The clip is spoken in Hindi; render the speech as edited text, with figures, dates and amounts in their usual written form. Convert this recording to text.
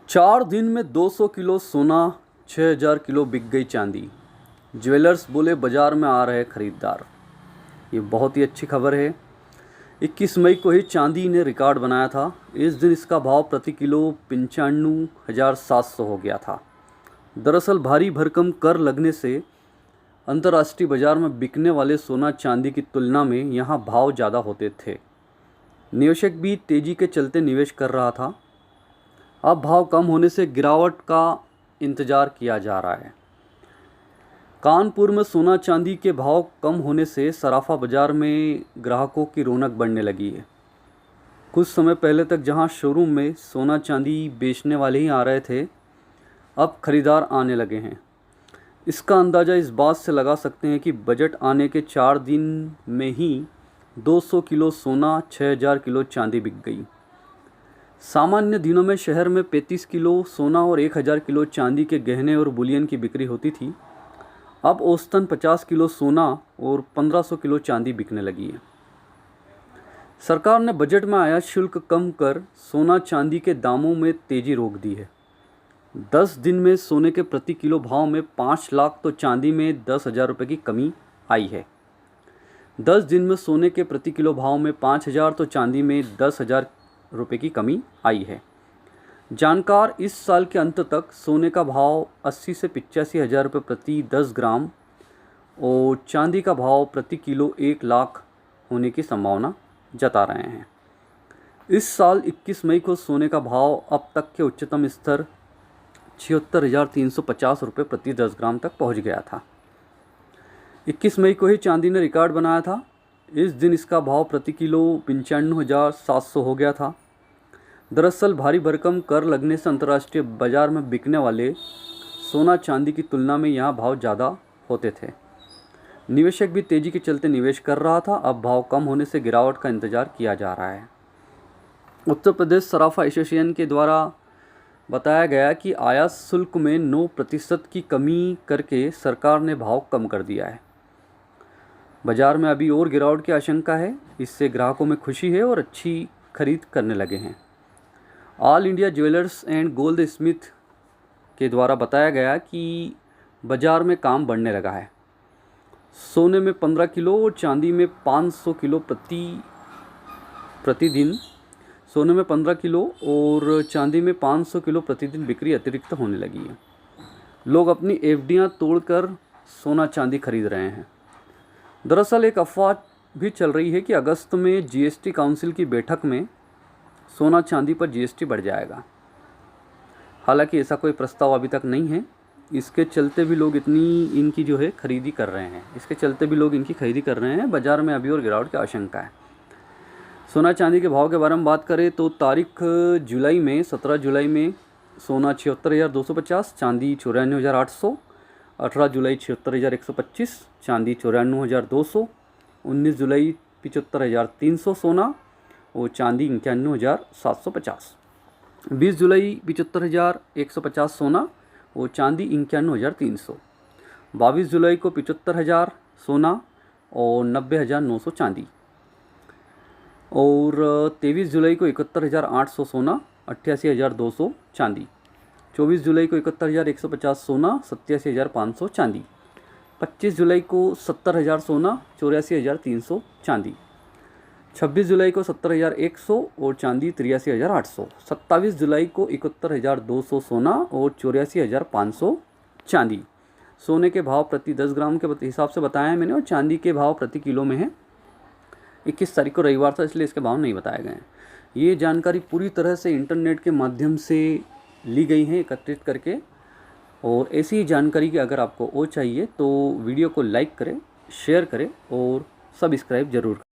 4 दिन में 200 किलो सोना, 6000 किलो बिक गई चांदी। ज्वेलर्स बोले बाजार में आ रहे खरीदार। ये बहुत ही अच्छी खबर है। 21 मई को ही चांदी ने रिकॉर्ड बनाया था। इस दिन इसका भाव प्रति किलो 95,700 हो गया था। दरअसल भारी भरकम कर लगने से अंतर्राष्ट्रीय बाजार में बिकने वाले सोना चांदी की तुलना में यहाँ भाव ज़्यादा होते थे। निवेशक भी तेज़ी के चलते निवेश कर रहा था। अब भाव कम होने से गिरावट का इंतज़ार किया जा रहा है। कानपुर में सोना चांदी के भाव कम होने से सराफा बाज़ार में ग्राहकों की रौनक बढ़ने लगी है। कुछ समय पहले तक जहां शोरूम में सोना चांदी बेचने वाले ही आ रहे थे, अब खरीदार आने लगे हैं। इसका अंदाज़ा इस बात से लगा सकते हैं कि बजट आने के 4 दिन में ही 200 किलो सोना, 6000 किलो चांदी बिक गई। सामान्य दिनों में शहर में 35 किलो सोना और 1000 किलो चांदी के गहने और बुलियन की बिक्री होती थी। अब औसतन 50 किलो सोना और 1500 किलो चांदी बिकने लगी है। सरकार ने बजट में आयात शुल्क कम कर सोना चांदी के दामों में तेजी रोक दी है। 10 दिन में सोने के प्रति किलो भाव में 5 लाख तो चांदी में 10,000 रुपये की कमी आई है। 10 दिन में सोने के प्रति किलो भाव में 5,000 तो चांदी में 10,000 रुपये की कमी आई है। जानकार इस साल के अंत तक सोने का भाव 80 से 85,000 रुपये प्रति 10 ग्राम और चांदी का भाव प्रति किलो 1 लाख होने की संभावना जता रहे हैं। इस साल 21 मई को सोने का भाव अब तक के उच्चतम स्तर 76,350 रुपये प्रति 10 ग्राम तक पहुंच गया था। 21 मई को ही चांदी ने रिकॉर्ड बनाया था। इस दिन इसका भाव प्रति किलो 95,700 हो गया था। दरअसल भारी भरकम कर लगने से अंतर्राष्ट्रीय बाजार में बिकने वाले सोना चांदी की तुलना में यहाँ भाव ज़्यादा होते थे। निवेशक भी तेज़ी के चलते निवेश कर रहा था। अब भाव कम होने से गिरावट का इंतज़ार किया जा रहा है। उत्तर प्रदेश सराफा एसोसिएशन के द्वारा बताया गया कि आयात शुल्क में 9% की कमी करके सरकार ने भाव कम कर दिया है। बाजार में अभी और गिरावट की आशंका है। इससे ग्राहकों में खुशी है और अच्छी खरीद करने लगे हैं। All India jewellers and gold Smith के द्वारा बताया गया कि बाज़ार में काम बढ़ने लगा है। सोने में 15 किलो और चांदी में 500 किलो प्रतिदिन सोने में 15 किलो और चांदी में 500 किलो प्रतिदिन बिक्री अतिरिक्त होने लगी है। लोग अपनी एफडियां तोड़कर सोना चांदी खरीद रहे हैं। दरअसल एक अफवाह भी चल रही है कि अगस्त में जीएसटी काउंसिल की बैठक में सोना चांदी पर जीएसटी बढ़ जाएगा। हालांकि ऐसा कोई प्रस्ताव अभी तक नहीं है। इसके चलते भी लोग इनकी जो है खरीदी कर रहे हैं। बाज़ार में अभी और गिरावट की आशंका है। सोना चांदी के भाव के बारे में बात करें तो तारीख जुलाई में 17 जुलाई में सोना 76,250, चांदी 94,800, 18 जुलाई 76,125, चांदी 94,200, 19 जुलाई 75,300 सोना और चांदी 91,750, 20 जुलाई 75,150 सोना और चांदी 91,300, 22 जुलाई को 75,000 सोना और 90,900 चांदी और 23 जुलाई को 71,800 सोना, 88,200 चांदी, 24 जुलाई को 71,150 सोना, 87,500 चांदी, 25 जुलाई को 70,000 सोना, 84,300 चांदी, 26 जुलाई को 70,100 और चांदी 83,800, 27 जुलाई को 71,200 सोना और 84,500 चांदी। सोने के भाव प्रति 10 ग्राम के हिसाब से बताया है मैंने और चांदी के भाव प्रति किलो में है। 21 तारीख को रविवार था, इसलिए इसके भाव नहीं बताए गए हैं। ये जानकारी पूरी तरह से इंटरनेट के माध्यम से ली गई है, एकत्रित करके। और ऐसी जानकारी की अगर आपको और चाहिए तो वीडियो को लाइक करें, शेयर करें और सब्सक्राइब ज़रूर करें।